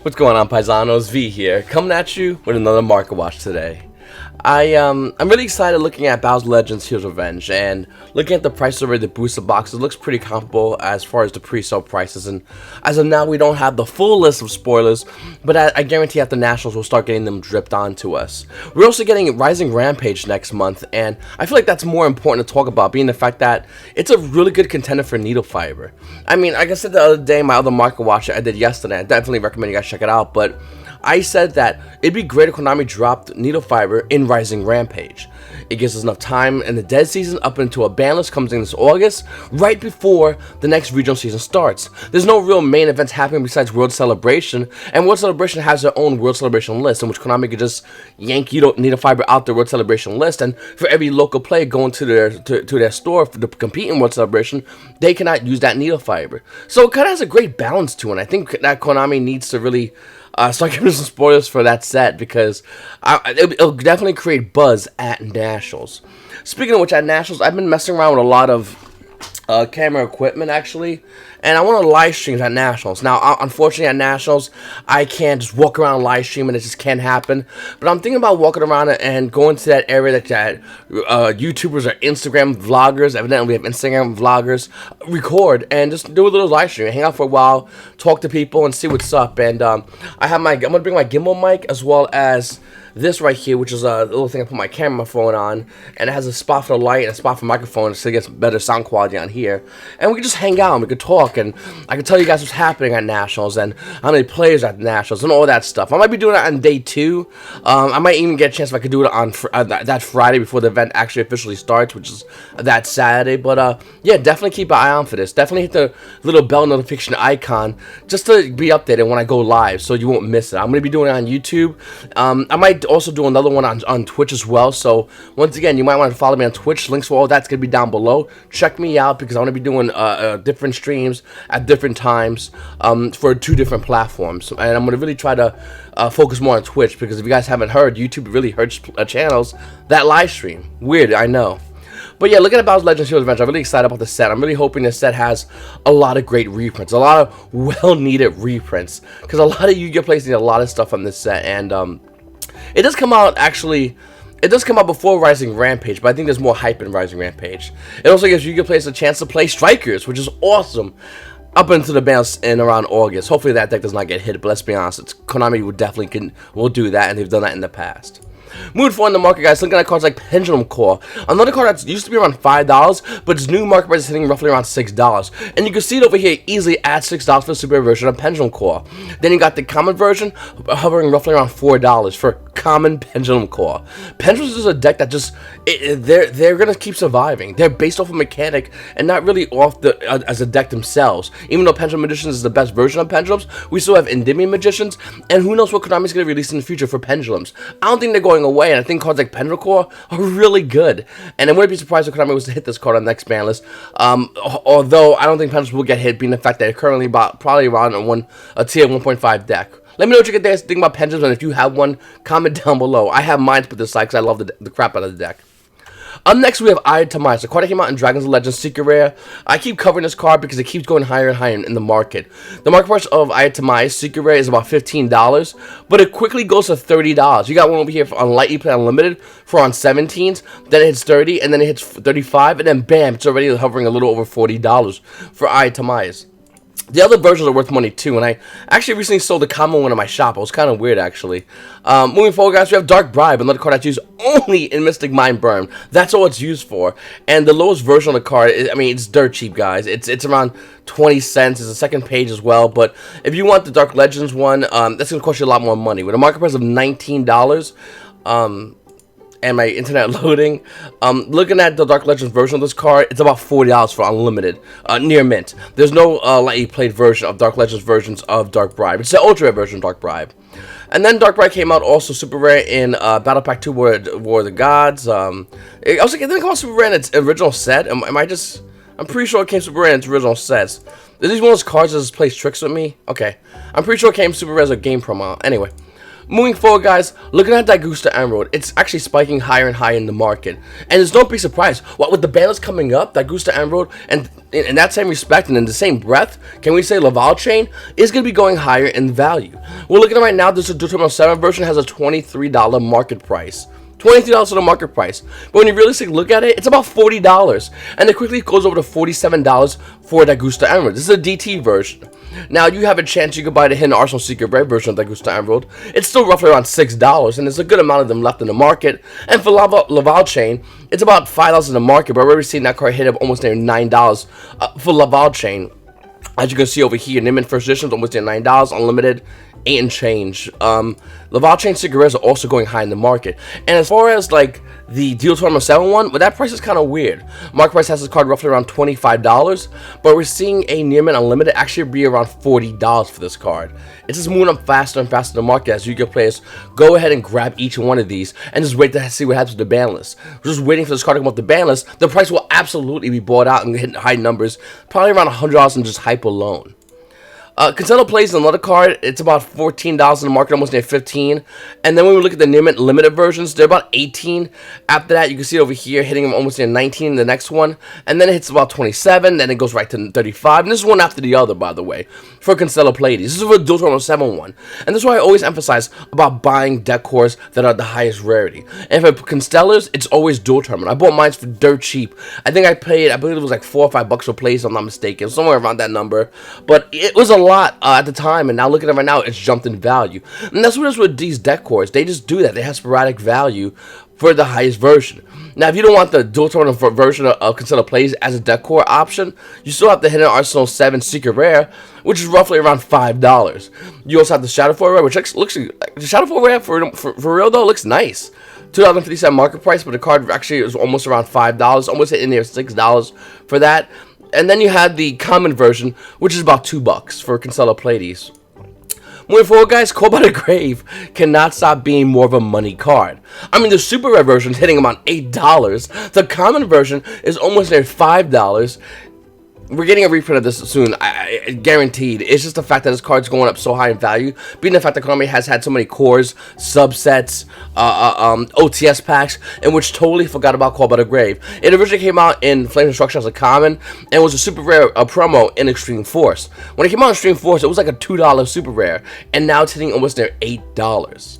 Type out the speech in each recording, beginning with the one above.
What's going on, paisanos? V here, coming at you with another market watch today. I'm really excited looking at Bowser's Legends Heroes Revenge, and looking at the price of the booster boxes looks pretty comparable as far as the pre-sale prices. And as of now, we don't have the full list of spoilers, but I guarantee after Nationals we'll start getting them dripped onto us. We're also getting Rising Rampage next month, and I feel like that's more important to talk about, being the fact that it's a really good contender for Needle Fiber. I mean, like I said the other day, my other market watch I did yesterday, I definitely recommend you guys check it out, but I said that it'd be great if Konami dropped Needle Fiber in Rising Rampage. It gives us enough time in the dead season up until a ban list comes in this August, right before the next regional season starts. There's no real main events happening besides World Celebration, and World Celebration has their own World Celebration list, in which Konami could just yank Needle Fiber out the World Celebration list, and for every local player going to their store to compete in World Celebration, they cannot use that Needle Fiber. So it kind of has a great balance to it, and I think that Konami needs to really start giving some spoilers for that set, because it'll definitely create buzz at Nationals. Speaking of which, at Nationals, I've been messing around with a lot of camera equipment actually, and I want to live stream at Nationals. Now, unfortunately, at Nationals, I can't just walk around live streaming; it just can't happen. But I'm thinking about walking around and going to that area that YouTubers or Instagram vloggers, evidently we have Instagram vloggers, record and just do a little live stream, hang out for a while, talk to people, and see what's up. And I'm gonna bring my gimbal mic as well as this right here, which is a little thing I put my camera phone on, and it has a spot for the light and a spot for microphone, so it gets better sound quality on here. And we can just hang out and we can talk, and I can tell you guys what's happening at Nationals and how many players are at Nationals and all that stuff. I might be doing that on day 2. I might even get a chance if I could do it on that Friday before the event actually officially starts, which is that Saturday. But yeah, definitely keep an eye on for this. Definitely hit the little bell notification icon just to be updated when I go live, so you won't miss it. I'm going to be doing it on YouTube. I might also do another one on Twitch as well, so once again, you might want to follow me on Twitch. Links for all that's going to be down below. Check me out, because I'm going to be doing different streams at different times for 2 different platforms, and I'm going to really try to focus more on Twitch, because if you guys haven't heard, YouTube really hurts channels that live stream. Weird, I know. But yeah, looking at Bowser's Legends Heroes Revenge, I'm really excited about the set. I'm really hoping this set has a lot of great reprints, a lot of well-needed reprints, because a lot of Yu-Gi-Oh! Players need a lot of stuff on this set, and it does come out, actually, it does come out before Rising Rampage, but I think there's more hype in Rising Rampage. It also gives Yu-Gi-Oh! Players a chance to play Strikers, which is awesome, up into the bounce in around August. Hopefully that deck does not get hit, but let's be honest, Konami will do that, and they've done that in the past. Moving forward in the market, guys, looking at cards like Pendulum Core, another card that used to be around $5, but its new market price is hitting roughly around $6. And you can see it over here, easily at $6 for the super version of Pendulum Core. Then you got the common version, hovering roughly around $4 for common Pendulum Core. Pendulums is a deck that just, they're gonna keep surviving. They're based off a mechanic and not really off as a deck themselves. Even though Pendulum Magicians is the best version of Pendulums, we still have Endymion Magicians, and who knows what Konami's gonna release in the future for Pendulums. I don't think they're going away, and I think cards like Pendulum Core are really good. And I wouldn't be surprised if Konami was to hit this card on the next ban list. Although I don't think Pendulums will get hit, being the fact that they're currently probably around a tier 1.5 deck. Let me know what you guys think about Pendulums, and if you have one, comment down below. I have mine to put this aside because I love the crap out of the deck. Up next, we have Itemized, the card that came out in Dragons of Legends Secret Rare. I keep covering this card because it keeps going higher and higher in the market. The market price of Itemized Secret Rare is about $15, but it quickly goes to $30. You got one over here on Lightly Play Unlimited for on 17s, then it hits 30, and then it hits 35, and then bam, it's already hovering a little over $40 for Itemized. The other versions are worth money too, and I actually recently sold a common one in my shop. It was kind of weird, actually. Moving forward, guys, we have Dark Bribe, another card that's used only in Mystic Mind Burn. That's all it's used for. And the lowest version of the card, I mean, it's dirt cheap, guys. It's around 20 cents. It's a second page as well. But if you want the Dark Legends one, that's going to cost you a lot more money. With a market price of $19, and my internet loading, looking at the Dark Legends version of this card, it's about $40 for unlimited, near mint. There's no lightly played version of Dark Legends versions of Dark Bribe. It's the ultra rare version of Dark Bribe. And then Dark Bribe came out also super rare in Battle Pack 2 War of the Gods. It also didn't come out super rare in its original set. I'm pretty sure it came super rare in its original sets. Is these one of those cards that just plays tricks with me? Okay. I'm pretty sure it came super rare as a game promo. Anyway. Moving forward, guys, looking at Dagusta Emerald, it's actually spiking higher and higher in the market. And there's don't be surprised. What with the balance coming up, Dagusta Emerald, and in that same respect and in the same breath, can we say Laval Chain is going to be going higher in value. We're looking at right now, this Duel Terminal 7 version has a $23 market price. $23 on the market price, but when you realistically look at it, it's about $40, and it quickly goes over to $47 for Dagusta Emerald. This is a DT version. Now you have a chance you could buy the Hidden Arsenal Secret Rare version of Dagusta Emerald. It's still roughly around $6, and there's a good amount of them left in the market. And for Laval Chain, it's about $5 in the market, but we've already seen that card hit up almost near $9 for Laval Chain. As you can see over here, Nimin First Edition is almost near $9, unlimited. 8 and change. Laval Chain Secret Rares are also going high in the market. And as far as like the Duel Terminal 7 one, well, that price is kind of weird. Market price has this card roughly around $25, but we're seeing a Nearman Unlimited actually be around $40 for this card. It's just moving up faster and faster in the market as Yu-Gi-Oh players go ahead and grab each one of these and just wait to see what happens with the ban list. We're just waiting for this card to come off the ban list. The price will absolutely be bought out and hit high numbers, probably around $100 in just hype alone. Constellar Pleiades is another card. It's about $14 in the market, almost near $15. And then when we look at the limited versions, they're about $18. After that, you can see it over here, hitting them almost near $19 in the next one. And then it hits about $27, then it goes right to $35. And this is one after the other, by the way, for Constellar Pleiades. This is for Duel Terminal 7 one. And this is why I always emphasize about buying deck cores that are the highest rarity. And for Constellars, it's always Duel Terminal. I bought mine for dirt cheap. I think I paid, I believe it was like $4 or $5 for Pleiades, if I'm not mistaken. Somewhere around that number. But it was a lot at the time, and now looking at it right now, it's jumped in value. And that's what it is with these deck cores. They just do that. They have sporadic value for the highest version. Now, if you don't want the Duel Terminal version of Constellar Pleiades as a deck core option, you still have the Hidden Arsenal 7 Secret Rare, which is roughly around $5. You also have the Shadow Foil Rare, which looks the Shadow Foil Rare for real though looks nice. $2.50 market price, but the card actually is almost around $5, almost hitting near $6 for that. And then you have the common version, which is about $2 for Constellar Pleiades. Moving forward, guys, Call by the Grave cannot stop being more of a money card. I mean, the super rare version is hitting about $8. The common version is almost near $5. We're getting a reprint of this soon, guaranteed. It's just the fact that this card's going up so high in value, being the fact that Konami has had so many cores, subsets, OTS packs, and which totally forgot about Call by the Grave. It originally came out in Flame Destruction as a common, and was a super rare promo in Extreme Force. When it came out in Extreme Force, it was like a $2 super rare, and now it's hitting almost near $8.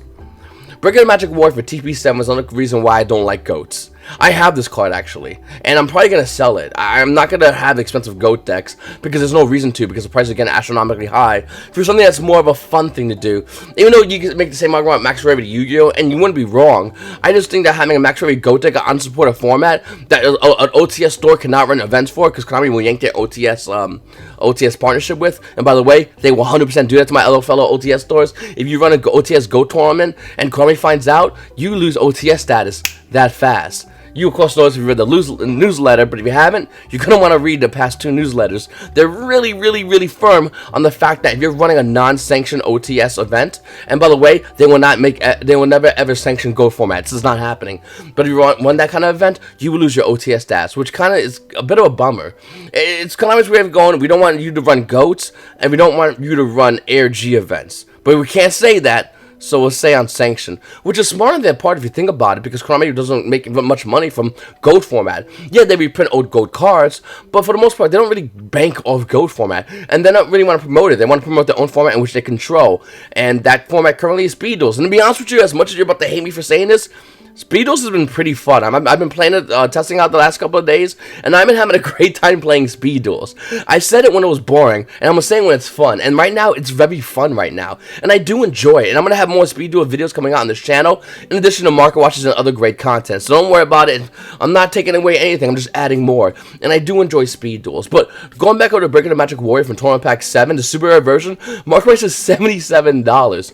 Breaking the Magic War for TP7 is another reason why I don't like GOATs. I have this card actually, and I'm probably going to sell it. I'm not going to have expensive GOAT decks because there's no reason to, because the price is getting astronomically high for something that's more of a fun thing to do. Even though you can make the same argument about Max Rarity Yu-Gi-Oh, and you wouldn't be wrong, I just think that having a Max Rarity GOAT deck, an unsupported format that an OTS store cannot run events for, because Konami will yank their OTS partnership with, and by the way, they will 100% do that to my other fellow OTS stores. If you run an OTS GOAT tournament and Konami finds out, you lose OTS status that fast. You, of course, notice if you read the newsletter, but if you haven't, you're going to want to read the past 2 newsletters. They're really, really, really firm on the fact that if you're running a non-sanctioned OTS event, and by the way, they will never ever sanction GOAT format. This is not happening. But if you run that kind of event, you will lose your OTS stats, which kind of is a bit of a bummer. It's kind of way of going, we don't want you to run GOATs, and we don't want you to run Air G events. But we can't say that. So we'll say unsanctioned, which is smart on their part if you think about it, because Konami doesn't make much money from GOAT format. Yeah, they reprint old GOAT cards, but for the most part, they don't really bank off GOAT format, and they don't really want to promote it. They want to promote their own format in which they control, and that format currently is Speed Duels. And to be honest with you, as much as you're about to hate me for saying this, Speed Duels has been pretty fun. I've been playing it, testing out the last couple of days, and I've been having a great time playing Speed Duels. I said it when it was boring, and I'm saying when it's fun, and right now, it's very fun right now, and I do enjoy it, and I'm going to have more Speed Duel videos coming out on this channel, in addition to market watches and other great content, so don't worry about it. I'm not taking away anything, I'm just adding more, and I do enjoy Speed Duels. But going back over to Breaking the Magic Warrior from Tournament Pack 7, the super rare version, market price is $77.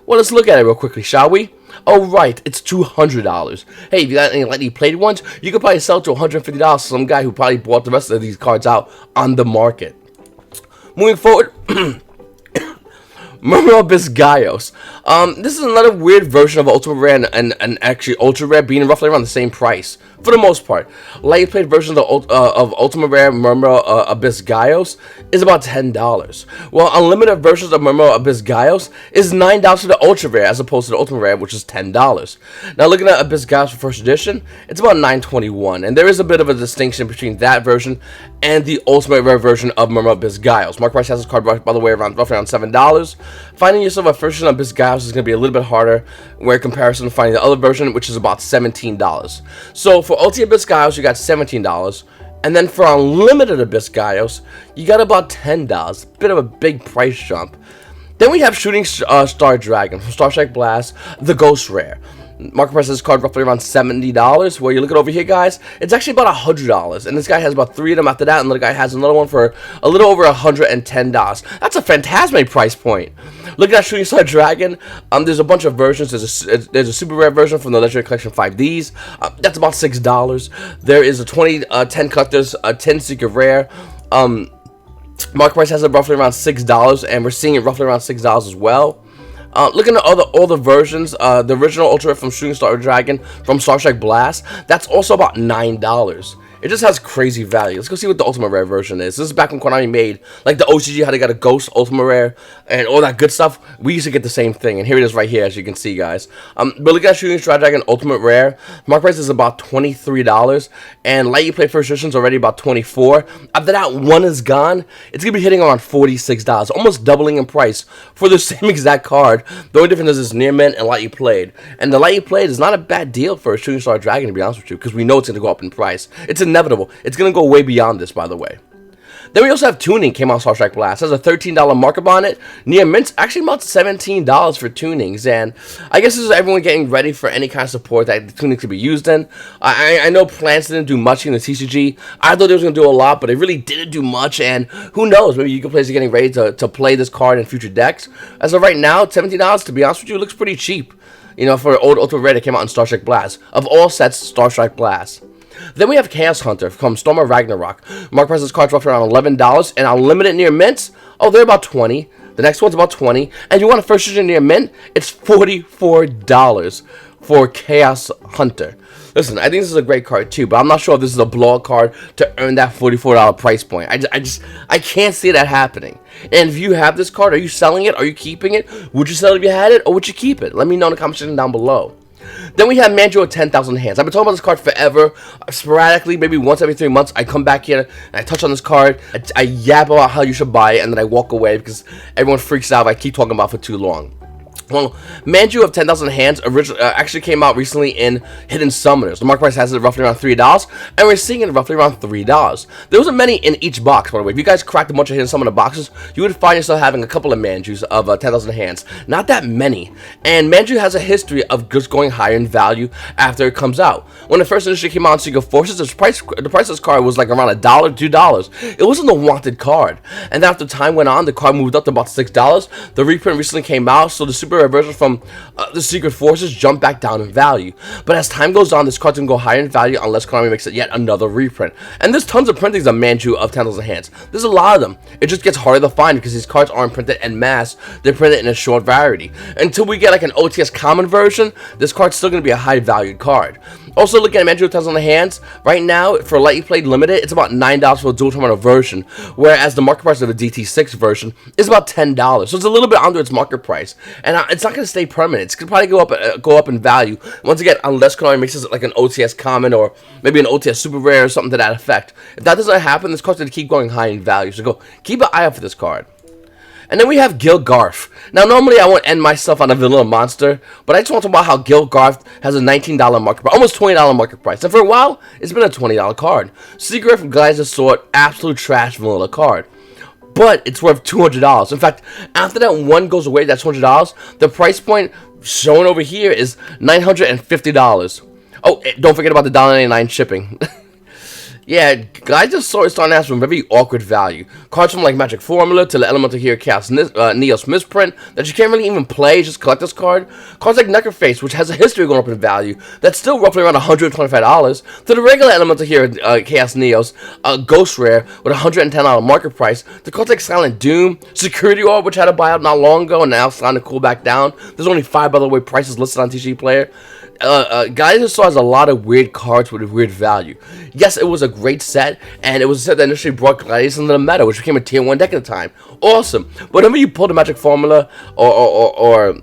Well, let's look at it real quickly, shall we? Oh, right, it's $200. Hey, if you got any lightly plated ones, you could probably sell to $150 to some guy who probably bought the rest of these cards out on the market. Moving forward, Murmur Abyss Gaios. This is another weird version of Ultimate Rare and actually Ultra Rare being roughly around the same price, for the most part. Light played versions of Ultimate Rare Murmur Abyss Gaios is about $10, while unlimited versions of Murmur Abyss Gaios is $9 for the Ultra Rare as opposed to the Ultimate Rare, which is $10. Now looking at Abyss Gaios for first edition, it's about $9.21, and there is a bit of a distinction between that version and the Ultimate Rare version of Murmur Abyss Gaios. Mark Price has this card, by the way, roughly around $7. Finding yourself a first edition Abyss Gaios is going to be a little bit harder, where in comparison to finding the other version, which is about $17. So for Ultimate Abyss Gaios, you got $17. And then for Unlimited Abyss Gaios, you got about $10. Bit of a big price jump. Then we have Shooting Star Dragon from Star Strike Blast, the Ghost Rare. Market price of this card roughly around $70. Where you look at over here, guys, it's actually about $100. And this guy has about 3 of them after that, and the guy has another one for a little over $110. That's a fantastic price point. Looking at Shooting Star Dragon, there's a bunch of versions. There's a super rare version from the Legendary Collection 5Ds. That's about $6. There is a 10 collectors, a 10 secret rare. Market price has it roughly around $6, and we're seeing it roughly around $6 as well. Looking at all the versions, the original Ultra Rare from Shooting Star Dragon from Star Strike Blast, that's also about $9. It just has crazy value. Let's go see what the Ultimate Rare version is. This is back when Konami made, like the OCG, how they got a Ghost Ultimate Rare and all that good stuff. We used to get the same thing, and here it is right here, as you can see, guys. But looking at Shooting Star Dragon Ultimate Rare, market price is about $23, and Light You Play First Edition is already about $24. After that one is gone, it's going to be hitting around $46, almost doubling in price for the same exact card. The only difference is it's near mint and Light You Played. And the Light You Played is not a bad deal for a Shooting Star Dragon, to be honest with you, because we know it's going to go up in price. It's inevitable. It's going to go way beyond this, by the way. Then we also have Tuning, came out Star Strike Blast. It has a $13 markup on it. Near mint, actually about $17 for tunings. And I guess this is everyone getting ready for any kind of support that the tuning could be used in. I know Plants didn't do much in the TCG. I thought they was going to do a lot, but it really didn't do much. And who knows, maybe you can players are getting ready to play this card in future decks. As of right now, $17, to be honest with you, looks pretty cheap. You know, for an old Ultra Rare that came out in Star Strike Blast. Of all sets, Star Strike Blast. Then we have Chaos Hunter from Storm of Ragnarok. Market price of this card's roughly around $11, and Unlimited near mint, oh, they're about $20. The next one's about $20, and you want a first edition near mint, it's $44 for Chaos Hunter. Listen, I think this is a great card too, but I'm not sure if this is a blowout card to earn that $44 price point. I can't see that happening. And if you have this card, are you selling it? Are you keeping it? Would you sell it if you had it, or would you keep it? Let me know in the comment section down below. Then we have Manju at 10,000 hands. I've been talking about this card forever. Sporadically, maybe once every 3 months, I come back here and I touch on this card. I yap about how you should buy it, and then I walk away because everyone freaks out if I keep talking about it for too long. Well, Manju of 10,000 hands actually came out recently in Hidden Summoners. The market price has it roughly around $3, and we're seeing it roughly around $3. There wasn't many in each box, by the way. If you guys cracked a bunch of Hidden Summoner boxes, you would find yourself having a couple of Manjus of 10,000 hands. Not that many. And Manju has a history of just going higher in value after it comes out. When the first initially came out in Secret Forces, the price of this card was like around $1, $2. It wasn't a wanted card. And then after time went on, the card moved up to about $6. The reprint recently came out, so the super rare version from the Secret Forces jumped back down in value. But as time goes on, this card's gonna go higher in value unless Konami makes it yet another reprint. And there's tons of printings of Manju of 10,000 hands. There's a lot of them. It just gets harder to find because these cards aren't printed en masse. They're printed in a short variety. Until we get like an OTS common version, this card's still gonna be a high valued card. Also looking at Manju of 10,000 hands, right now for Light You Played Limited, it's about $9 for a dual terminal version, whereas the market price of the DT6 version is about $10. So it's a little bit under its market price, and it's not going to stay permanent. It's going to probably go up in value once again, unless Konami makes this like an OTS common or maybe an OTS super rare or something to that effect. If that doesn't happen, this card's going to keep going high in value. So keep an eye out for this card. And then we have Gil Garth. Now, normally I won't end myself on a vanilla monster, but I just want to talk about how Gil Garth has a $19 market price, almost $20 market price. And for a while, it's been a $20 card. Secret from Geyser Sword, absolute trash vanilla card. But it's worth $200. In fact, after that one goes away, that's $200, the price point shown over here is $950. Oh, don't forget about the $1.99 shipping. Yeah, guys just saw it starting to have some very awkward value. Cards from like Magic Formula to the Elemental Hero Chaos Neos Misprint that you can't really even play, just collect this card. Cards like Necroface, which has a history going up in value, that's still roughly around $125, to the regular Elemental Hero Chaos Neos Ghost Rare with $110 market price. The cards like Silent Doom, Security Orb, which had a buyout not long ago and now starting to cool back down. There's only 5, by the way, prices listed on TCG Player. Guys just saw has a lot of weird cards with weird value. Yes, it was a great set, and it was a set that initially brought Gladius into the meta, which became a tier 1 deck at the time. Awesome. But whenever you pull the Magic Formula or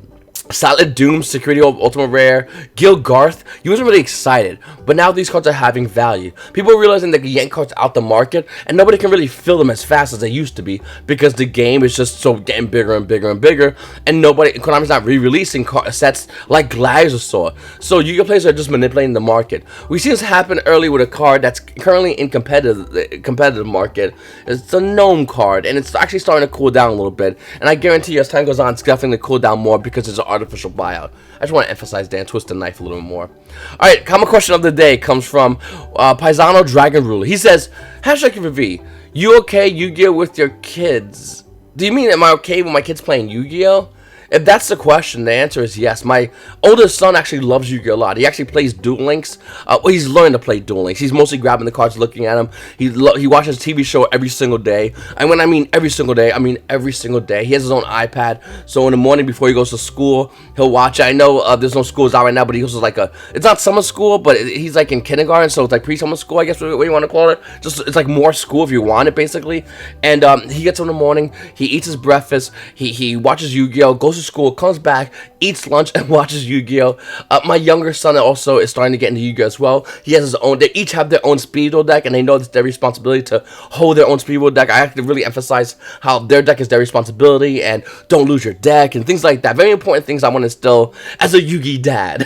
Silent Doom, Security Orb, Ultimate Rare, Gil Garth, you wasn't really excited, but now these cards are having value. People are realizing they can yank cards out the market, and nobody can really fill them as fast as they used to be, because the game is just so getting bigger and bigger and bigger, and Konami's not re-releasing sets like Gladius saw. So Yu-Gi-Oh! Players are just manipulating the market. We see this happen early with a card that's currently in competitive market. It's a Gnome card, and it's actually starting to cool down a little bit, and I guarantee you as time goes on, it's definitely going to cool down more because it's an artificial buyout. I just want to emphasize Dan Twist the Knife a little more. Alright, common question of the day comes from Paisano Dragon Ruler. He says, #V, you okay Yu-Gi-Oh! With your kids? Do you mean, am I okay with my kids playing Yu-Gi-Oh? If that's the question, the answer is yes. My oldest son actually loves Yu-Gi-Oh! A lot. He actually plays Duel Links. Well, he's learning to play Duel Links. He's mostly grabbing the cards, looking at them. He watches TV show every single day. And when I mean every single day, I mean every single day. He has his own iPad. So in the morning before he goes to school, he'll watch it. I know there's no schools out right now, but he goes to like it's not summer school, but he's like in kindergarten, so it's like pre-summer school, I guess what you want to call it. Just it's like more school if you want it, basically. And he gets up in the morning, he eats his breakfast, he watches Yu-Gi-Oh! Goes to school, comes back, eats lunch, and watches Yu-Gi-Oh! My younger son also is starting to get into Yu-Gi-Oh! As well. He has his own. They each have their own Speedo deck, and they know it's their responsibility to hold their own Speedo deck. I have to really emphasize how their deck is their responsibility, and don't lose your deck, and things like that. Very important things I want to instill as a Yu-Gi dad.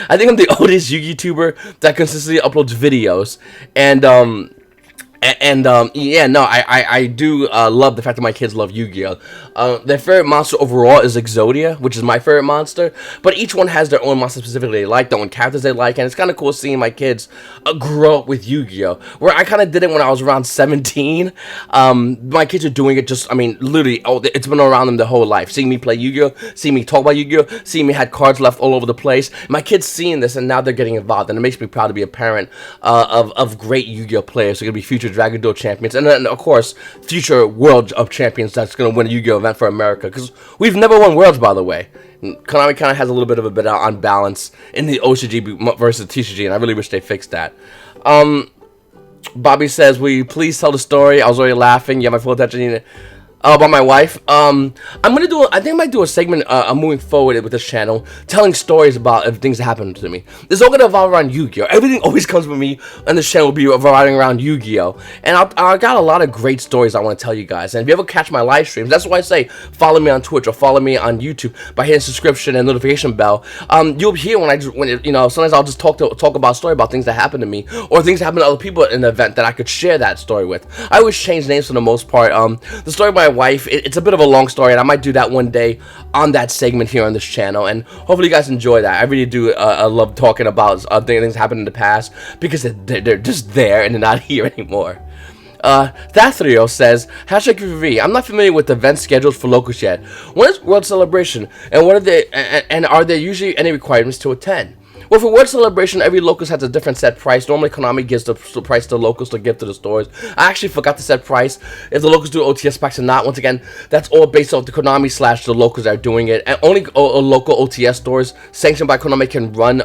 I think I'm the oldest Yu-Gi tuber that consistently uploads videos, and yeah, no, I do love the fact that my kids love Yu-Gi-Oh! Their favorite monster overall is Exodia, which is my favorite monster, but each one has their own monster specifically they like, their own characters they like, and it's kind of cool seeing my kids grow up with Yu-Gi-Oh! Where I kind of did it when I was around 17. My kids are doing it just, I mean, literally, it's been around them their whole life. Seeing me play Yu-Gi-Oh!, seeing me talk about Yu-Gi-Oh!, seeing me had cards left all over the place. My kids seeing this, and now they're getting involved, and it makes me proud to be a parent of great Yu-Gi-Oh! Players. They're going to be future Dragon Duel champions, and then of course future World of Champions that's going to win a Yu-Gi-Oh! Event for America, because we've never won Worlds, by the way. Konami kind of has a little bit of a bit on balance in the OCG versus TCG, and I really wish they fixed that. Bobby says, will you please tell the story? I was already laughing. You have my full attention. About my wife. I think I might do a segment moving forward with this channel, telling stories about things that happened to me. This is all gonna evolve around Yu-Gi-Oh! Everything always comes with me, and this channel will be revolving around Yu-Gi-Oh! And I got a lot of great stories I want to tell you guys. And if you ever catch my live streams, that's why I say follow me on Twitch or follow me on YouTube by hitting subscription and notification bell. You'll hear when sometimes I'll just talk about a story about things that happened to me or things that happened to other people in the event that I could share that story with. I always change names for the most part. The story of my wife, it's a bit of a long story, and I might do that one day on that segment here on this channel, and hopefully you guys enjoy that. I really do love talking about things that happened in the past, because they're just there and they're not here anymore. Thatrio says, #QV, I'm not familiar with event schedules for locals yet. When is World Celebration, and are there usually any requirements to attend? Well, for World Celebration, every locals has a different set price. Normally, Konami gives the price to locals to give to the stores. I actually forgot the set price. If the locals do OTS packs or not, once again, that's all based off the Konami / the locals that are doing it. And only local OTS stores sanctioned by Konami can run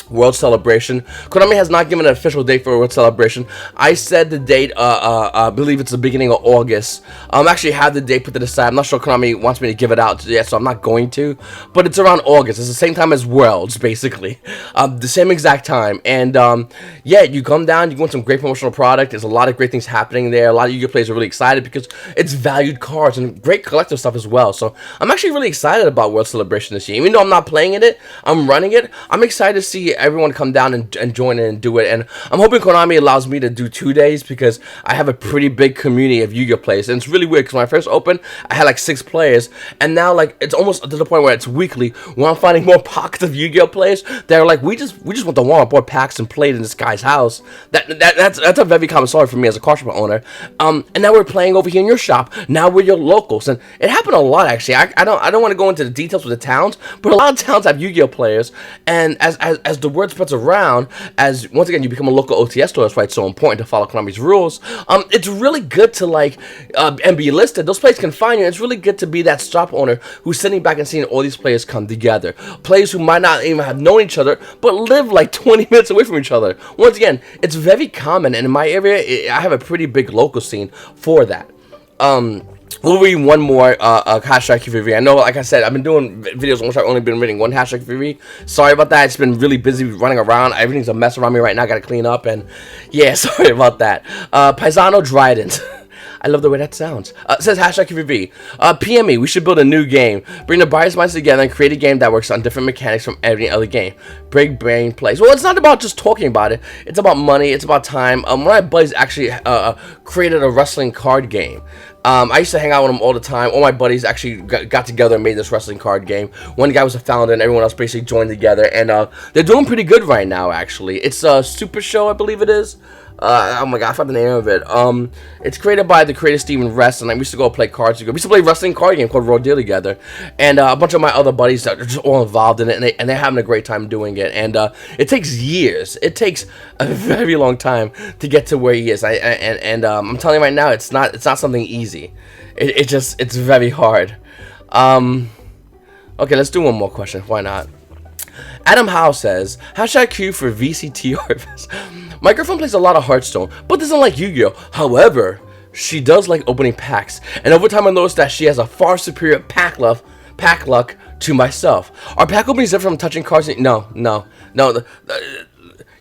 World Celebration. Konami has not given an official date for World Celebration. I said the date, I believe it's the beginning of August. Actually have the date put to the side. I'm not sure Konami wants me to give it out yet, so I'm not going to. But it's around August. It's the same time as Worlds, basically. The same exact time. And yeah, you come down, you want some great promotional product. There's a lot of great things happening there. A lot of Yu-Gi-Oh! Players are really excited because it's valued cards and great collector stuff as well. So I'm actually really excited about World Celebration this year. Even though I'm not playing in it, I'm running it. I'm excited to see everyone come down and join in and do it. And I'm hoping Konami allows me to do 2 days, because I have a pretty big community of Yu-Gi-Oh players. And it's really weird, because when I first opened, I had like 6 players, and now like it's almost to the point where it's weekly, when I'm finding more pockets of Yu-Gi-Oh players that are like, we just want the warm-up board packs and play it in this guy's house. That's a very common story for me as a card shop owner. And now we're playing over here in your shop. Now we're your locals, and it happened a lot actually. I don't want to go into the details with the towns, but a lot of towns have Yu-Gi-Oh players, and as the word spreads around, as once again you become a local OTS store, that's why it's so important to follow Konami's rules. It's really good to like and be listed. Those players can find you. It's really good to be that shop owner who's sitting back and seeing all these players come together. Players who might not even have known each other, but live like 20 minutes away from each other. Once again, it's very common, and in my area, I have a pretty big local scene for that. We'll read one more hashtag QVV. I know, like I said, I've been doing videos almost. I've only been reading one hashtag QVV. Sorry about that. It's been really busy running around. Everything's a mess around me right now. Got to clean up, and yeah, sorry about that. Paisano Dryden. I love the way that sounds. It says hashtag QVV. PM me. We should build a new game. Bring the buyers' minds together and create a game that works on different mechanics from every other game. Big brain plays. Well, it's not about just talking about it. It's about money. It's about time. One of my buddies actually created a wrestling card game. I used to hang out with him all the time. All my buddies actually got together and made this wrestling card game. One guy was a founder, and everyone else basically joined together. And they're doing pretty good right now, actually. It's a Super Show, I believe it is. Oh my god, I forgot the name of it. It's created by the creator Steven Rest, and I used to go play cards together. We used to play a wrestling card game called Raw Deal together, and a bunch of my other buddies are just all involved in it, and they're having a great time doing it. And it takes years. It takes a very long time to get to where he is. I'm telling you right now, it's not something easy. It's very hard. Okay, let's do one more question. Why not? Adam Howe says, hashtag Q for vctrfs. My girlfriend plays a lot of Hearthstone, but doesn't like Yu-Gi-Oh! However, she does like opening packs, and over time I noticed that she has a far superior pack luck to myself. Are pack openings different from touching cards? No.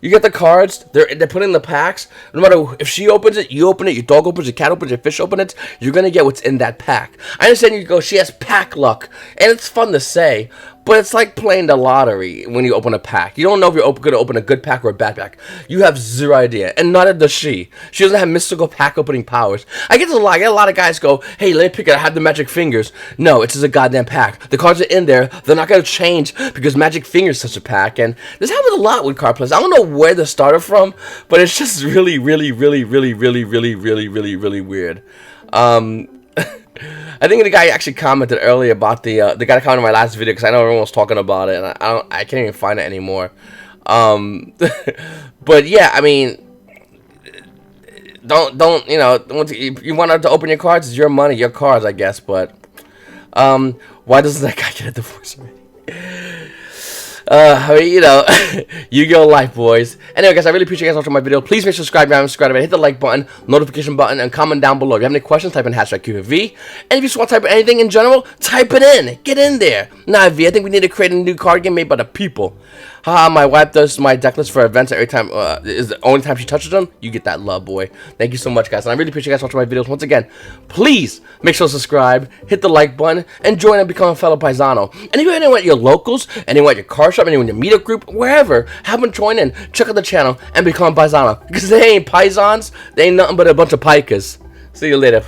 You get the cards, they're put in the packs. No matter if she opens it, you open it, your dog opens it, your cat opens it, your fish opens it, you're going to get what's in that pack. I understand you go, she has pack luck, and it's fun to say, but it's like playing the lottery when you open a pack. You don't know if you're going to open a good pack or a bad pack. You have zero idea, and neither does she. She doesn't have mystical pack opening powers. I get a lot of guys go, hey, let me pick it, I have the magic fingers. No, it's just a goddamn pack. The cards are in there, they're not going to change because magic fingers is such a pack, and this happens a lot with card players. I don't know where this started from, but it's just really weird. I think the guy actually commented earlier about the guy that commented on my last video, because I know everyone was talking about it, and I can't even find it anymore. But yeah, I mean, don't you know? You want her to open your cards? It's your money, your cards, I guess. But why doesn't that guy get a divorce already? I mean, you know, Yu-Gi-Oh! Life, boys. Anyway, guys, I really appreciate you guys watching my video. Please make sure to subscribe if you haven't subscribed. Hit the like button, notification button, and comment down below. If you have any questions, type in hashtag QV. And if you just want to type in anything in general, type it in. Get in there. Nah, V, I think we need to create a new card game made by the people. Haha, my wife does my deck list for events every time. Is the only time she touches them, you get that love, boy. Thank you so much, guys. And I really appreciate you guys watching my videos. Once again, please make sure to subscribe, hit the like button, and join and become a fellow paisano. And if you're anyone at your locals, anyone at your car shop, anyone in your meetup group, wherever, have them join in, check out the channel, and become a paisano. Because they ain't paisans, they ain't nothing but a bunch of pikas. See you later.